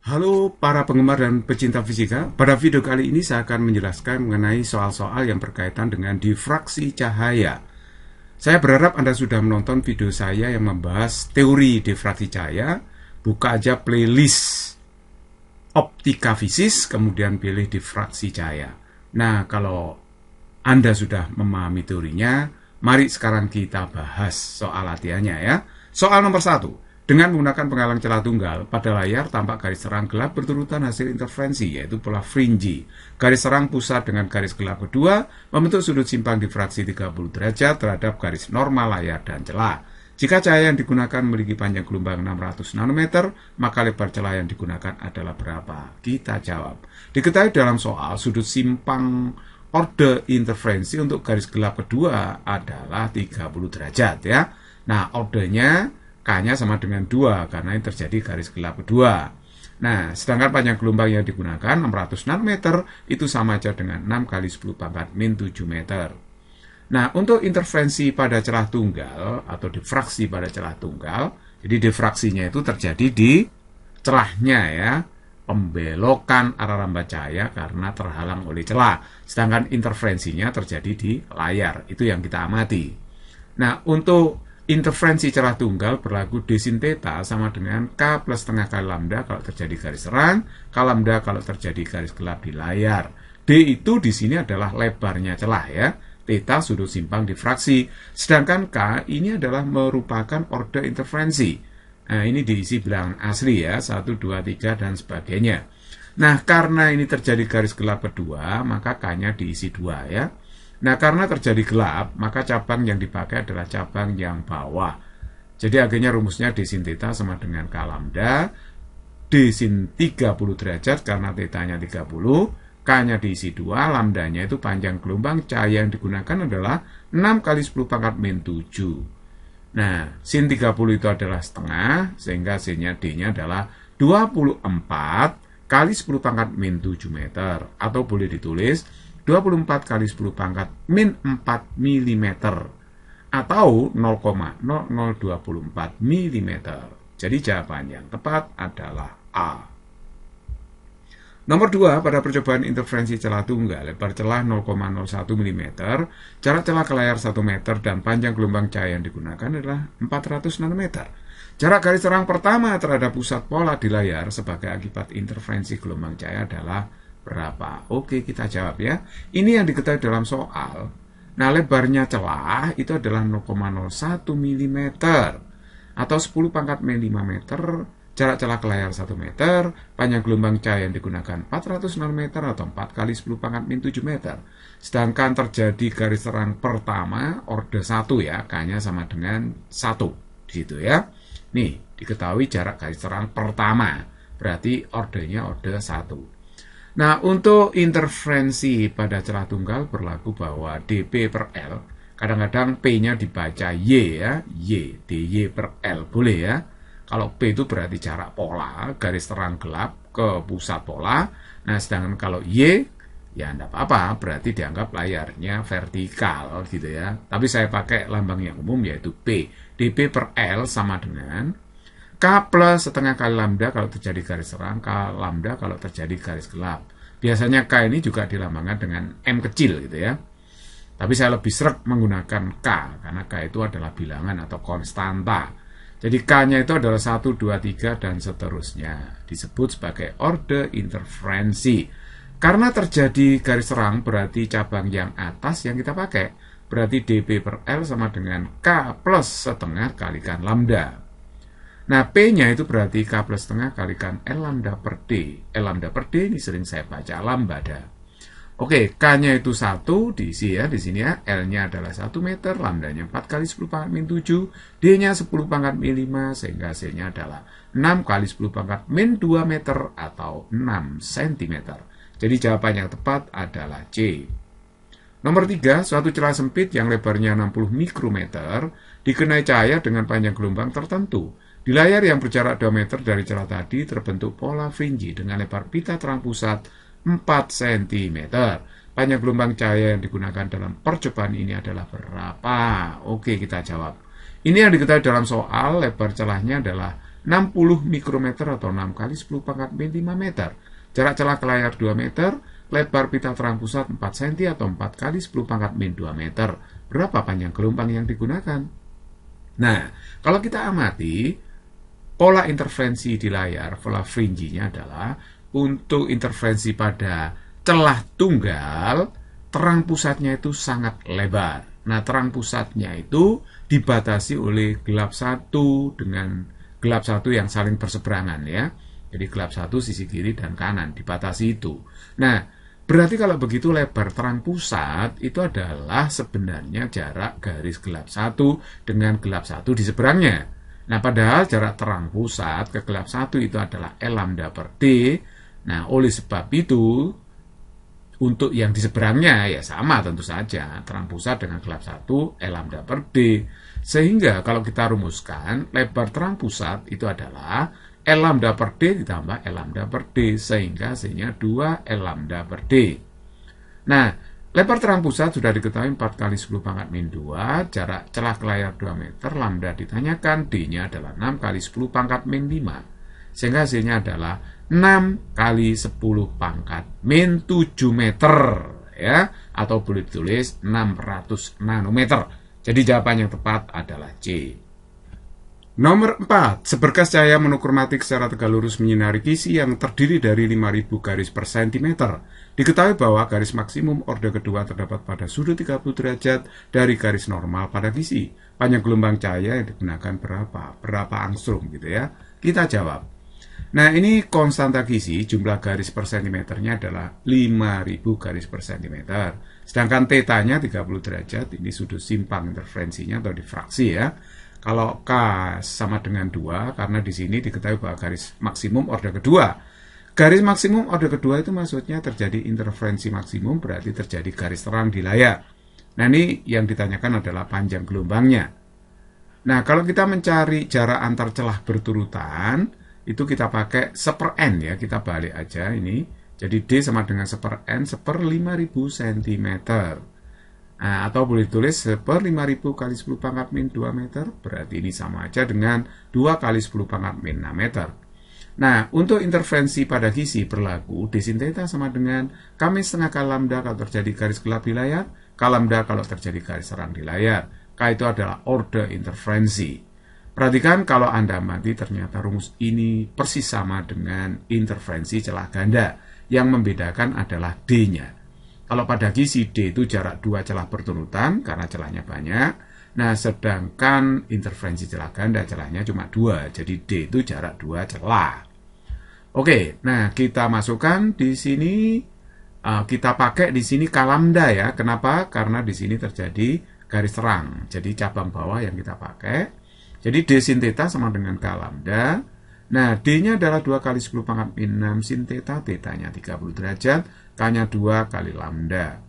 Halo para penggemar dan pecinta fisika. Pada video kali ini saya akan menjelaskan mengenai soal-soal yang berkaitan dengan difraksi cahaya. Saya berharap Anda sudah menonton video saya yang membahas teori difraksi cahaya. Buka aja playlist optika fisis, kemudian pilih difraksi cahaya. Nah, kalau Anda sudah memahami teorinya, mari sekarang kita bahas soal latihannya ya. Soal nomor 1. Dengan menggunakan penghalang celah tunggal, pada layar tampak garis terang gelap berturutan hasil interferensi, yaitu pola fringe. Garis terang pusat dengan garis gelap kedua membentuk sudut simpang difraksi 30 derajat terhadap garis normal layar dan celah. Jika cahaya yang digunakan memiliki panjang gelombang 600 nanometer, maka lebar celah yang digunakan adalah berapa? Kita jawab. Diketahui dalam soal, sudut simpang orde interferensi untuk garis gelap kedua adalah 30 derajat ya. Nah, ordenya K-nya sama dengan 2 karena yang terjadi garis gelap kedua. Nah, sedangkan panjang gelombang yang digunakan 600 nanometer itu sama aja dengan 6 kali 10 pangkat min 7 meter. Nah, untuk interferensi pada celah tunggal atau difraksi pada celah tunggal, jadi difraksinya itu terjadi di celahnya ya, pembelokan arah rambat cahaya karena terhalang oleh celah. Sedangkan interferensinya terjadi di layar, itu yang kita amati. Nah, untuk interferensi celah tunggal berlaku D sin theta sama dengan K plus setengah kali lambda kalau terjadi garis terang, K lambda kalau terjadi garis gelap di layar. D itu di sini adalah lebarnya celah ya, theta sudut simpang difraksi. Sedangkan K ini adalah merupakan orde interferensi. Nah, ini diisi bilangan asli ya, 1, 2, 3 dan sebagainya. Nah, karena ini terjadi garis gelap kedua, maka K-nya diisi 2 ya. Nah, karena terjadi gelap, maka cabang yang dipakai adalah cabang yang bawah. Jadi akhirnya rumusnya D sin theta sama dengan K lambda, D sin 30 derajat karena theta-nya 30, K-nya diisi 2, lambdanya itu panjang gelombang cahaya yang digunakan adalah 6 kali 10 pangkat min 7. Nah, sin 30 itu adalah setengah, sehingga sin-nya D-nya adalah 24 kali 10 pangkat min 7 meter. Atau boleh ditulis 24 kali 10 pangkat min 4 mm atau 0,0024 mm. Jadi jawaban yang tepat adalah A. Nomor 2, pada percobaan interferensi celah tunggal, lebar celah 0,01 mm, jarak celah ke layar 1 meter, dan panjang gelombang cahaya yang digunakan adalah 400 nanometer. Jarak garis terang pertama terhadap pusat pola di layar sebagai akibat interferensi gelombang cahaya adalah berapa? Oke, kita jawab ya. Ini yang diketahui dalam soal. Nah, lebarnya celah itu adalah 0,01 mm atau 10 pangkat min 5 meter. Jarak celah ke layar 1 meter. Panjang gelombang cahaya yang digunakan 400 nanometer atau 4 kali 10 pangkat min 7 meter. Sedangkan terjadi garis terang pertama, orde 1 ya. K-nya sama dengan 1. Di situ ya. Nih, diketahui jarak garis terang pertama. Berarti ordenya orde 1. Nah, untuk interferensi pada celah tunggal berlaku bahwa dP per L, kadang-kadang P-nya dibaca Y ya, Y, dy per L, boleh ya. Kalau P itu berarti jarak pola, garis terang gelap ke pusat pola. Nah, sedangkan kalau Y, ya enggak apa-apa, berarti dianggap layarnya vertikal gitu ya. Tapi saya pakai lambang yang umum yaitu P. dP per L sama dengan K plus setengah kali lambda kalau terjadi garis terang, K lambda kalau terjadi garis gelap. Biasanya K ini juga dilambangkan dengan M kecil gitu ya. Tapi saya lebih sering menggunakan K, karena K itu adalah bilangan atau konstanta. Jadi K-nya itu adalah 1, 2, 3, dan seterusnya. Disebut sebagai orde interferensi. Karena terjadi garis terang, berarti cabang yang atas yang kita pakai. Berarti dP per L sama dengan K plus setengah kalikan lambda. Nah, P-nya itu berarti K plus setengah kalikan L lambda per D. L lambda per D ini sering saya baca lambda. Oke, K-nya itu 1 diisi ya di sini ya. L-nya adalah 1 meter, lambdanya 4 kali 10 pangkat min 7, D-nya 10 pangkat min 5, sehingga hasilnya adalah 6 kali 10 pangkat min 2 meter atau 6 cm. Jadi jawaban yang tepat adalah C. Nomor 3, suatu celah sempit yang lebarnya 60 mikrometer dikenai cahaya dengan panjang gelombang tertentu. Di layar yang berjarak 2 meter dari celah tadi terbentuk pola fringe dengan lebar pita terang pusat 4 cm. Panjang gelombang cahaya yang digunakan dalam percobaan ini adalah berapa? Oke, kita jawab. Ini yang diketahui dalam soal, lebar celahnya adalah 60 mikrometer atau 6 kali 10 pangkat min 5 meter. Jarak celah ke layar 2 meter, lebar pita terang pusat 4 cm atau 4 kali 10 pangkat min 2 meter. Berapa panjang gelombang yang digunakan? Nah, kalau kita amati, pola interferensi di layar, pola fringe-nya adalah untuk interferensi pada celah tunggal, terang pusatnya itu sangat lebar. Nah, terang pusatnya itu dibatasi oleh gelap satu dengan gelap satu yang saling berseberangan ya. Jadi gelap satu sisi kiri dan kanan dibatasi itu. Nah, berarti kalau begitu lebar terang pusat itu adalah sebenarnya jarak garis gelap satu dengan gelap satu di seberangnya. Nah, padahal jarak terang pusat ke gelap satu itu adalah L lambda per D. Nah, oleh sebab itu untuk yang di seberangnya ya sama tentu saja, terang pusat dengan gelap satu L lambda per D. Sehingga kalau kita rumuskan, lebar terang pusat itu adalah L lambda per D ditambah L lambda per D, sehingga hasilnya 2 L lambda per D. Nah, lebar terang pusat sudah diketahui 4 kali 10 pangkat min 2, jarak celah ke layar 2 meter, lambda ditanyakan, D-nya adalah 6 kali 10 pangkat min 5. Sehingga hasilnya adalah 6 kali 10 pangkat min 7 meter ya, atau boleh ditulis 600 nanometer. Jadi jawaban yang tepat adalah C. Nomor 4, seberkas cahaya monokromatik secara tegak lurus menyinari kisi yang terdiri dari 5000 garis per sentimeter. Diketahui bahwa garis maksimum orde kedua terdapat pada sudut 30 derajat dari garis normal pada kisi. Panjang gelombang cahaya yang digunakan berapa? Berapa angstrom gitu ya. Kita jawab. Nah, ini konstanta kisi, jumlah garis per sentimeternya adalah 5000 garis per sentimeter. Sedangkan θ-nya 30 derajat, ini sudut simpang interferensinya atau difraksi ya. Kalau K sama dengan 2, karena di sini diketahui bahwa garis maksimum orde kedua. Garis maksimum orde kedua itu maksudnya terjadi interferensi maksimum, berarti terjadi garis terang di layar. Nah, ini yang ditanyakan adalah panjang gelombangnya. Nah, kalau kita mencari jarak antar celah berturutan, itu kita pakai 1/n ya, kita balik aja ini. Jadi D sama dengan 1/n, 1/5000 cm. Nah, atau boleh tulis 1/5000 kali 10 pangkat min 2 meter, berarti ini sama aja dengan 2 kali 10 pangkat min 6 meter. Nah, untuk interferensi pada kisi berlaku D sin θ sama dengan K min setengah K lambda kalau terjadi garis gelap di layar, K lambda kalau terjadi garis terang di layar. K itu adalah orde interferensi. Perhatikan kalau Anda amati ternyata rumus ini persis sama dengan interferensi celah ganda. Yang membedakan adalah D-nya. Kalau pada kisi D itu jarak 2 celah berturutan karena celahnya banyak. Nah, sedangkan interferensi celah ganda celahnya cuma 2. Jadi D itu jarak 2 celah. Oke, nah kita masukkan di sini, kita pakai di sini K lambda ya. Kenapa? Karena di sini terjadi garis terang. Jadi cabang bawah yang kita pakai. Jadi D sin θ sama dengan K lambda. Nah, D-nya adalah 2 kali 10 pangkat min 6 sin θ, θ-nya 30 derajat, K-nya 2 kali lambda.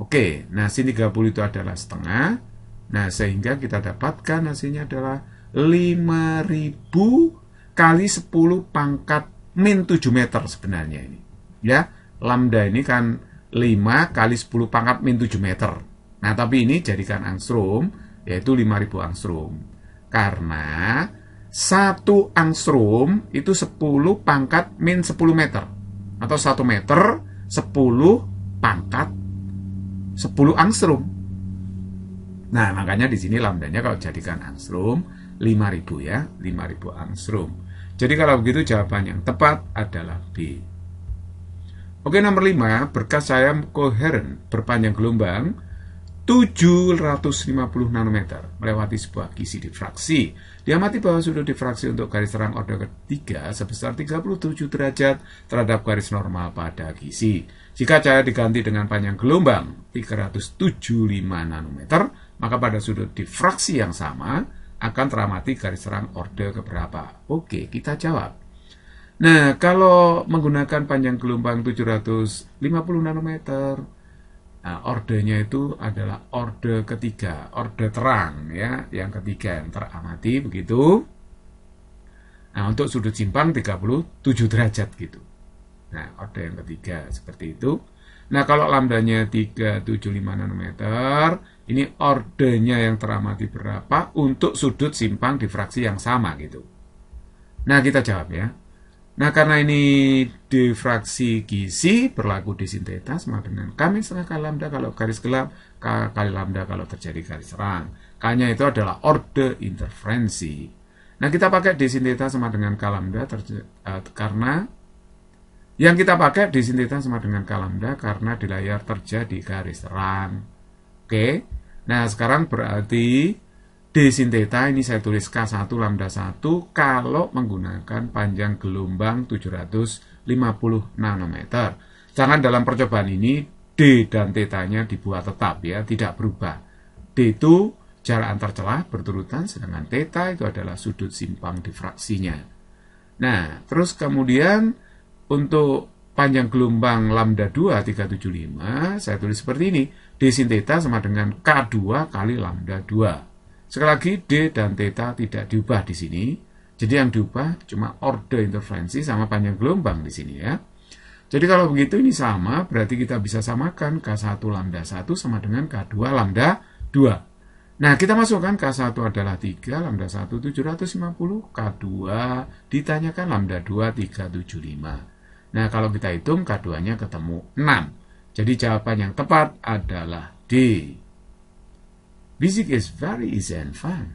Oke, nah sin 30 itu adalah setengah. Nah, sehingga kita dapatkan hasilnya adalah 5000 kali 10 pangkat min 7 meter sebenarnya ini. Ya, lambda ini kan 5 kali 10 pangkat min 7 meter. Nah, tapi ini jadikan angstrom, yaitu 5000 angstrom. Karena 1 angstrom itu 10 pangkat min 10 meter. Atau 1 meter 10 pangkat 10 angstrom. Nah, makanya di sini lambdanya kalau jadikan angstrom 5000 ya, 5000 angstrom. Jadi kalau begitu jawaban yang tepat adalah B. Oke, nomor 5, berkas cahaya koheren berpanjang gelombang 750 nanometer melewati sebuah kisi difraksi. Diamati bahwa sudut difraksi untuk garis terang orde ketiga sebesar 37 derajat terhadap garis normal pada kisi. Jika cahaya diganti dengan panjang gelombang 375 nanometer, maka pada sudut difraksi yang sama akan teramati garis terang orde keberapa? Oke, kita jawab. Nah, kalau menggunakan panjang gelombang 750 nanometer, nah, ordenya itu adalah orde ketiga, orde terang ya, yang ketiga yang teramati begitu. Nah, untuk sudut simpang 37 derajat gitu. Nah, orde yang ketiga seperti itu. Nah, kalau lambdanya 375 nanometer, ini ordenya yang teramati berapa untuk sudut simpang difraksi yang sama gitu. Nah, kita jawab ya. Nah, karena ini difraksi gizi, berlaku d sin theta sama dengan K min setengah K lambda kalau garis gelap, K kali lambda kalau terjadi garis terang. K-nya itu adalah orde interferensi. Nah, kita pakai d sin theta sama dengan K lambda karena yang kita pakai d sin theta sama dengan K lambda karena di layar terjadi garis terang. Oke. Nah, sekarang berarti d sin theta ini saya tulis K1 lambda 1 kalau menggunakan panjang gelombang 750 nanometer. Jangan dalam percobaan ini d dan theta-nya dibuat tetap ya, tidak berubah. D itu jarak antar celah berturutan, sedangkan theta itu adalah sudut simpang difraksinya. Nah, terus kemudian untuk panjang gelombang lambda 2 375 saya tulis seperti ini. D sin theta sama dengan K2 kali lambda 2. Sekali lagi, D dan theta tidak diubah di sini. Jadi yang diubah cuma orde interferensi sama panjang gelombang di sini ya. Jadi kalau begitu ini sama, berarti kita bisa samakan K1 lambda 1 sama dengan K2 lambda 2. Nah, kita masukkan K1 adalah 3, lambda 1 750, K2 ditanyakan lambda 2 375. Nah, kalau kita hitung K2-nya ketemu 6. Jadi jawaban yang tepat adalah D. Music is very easy and fun.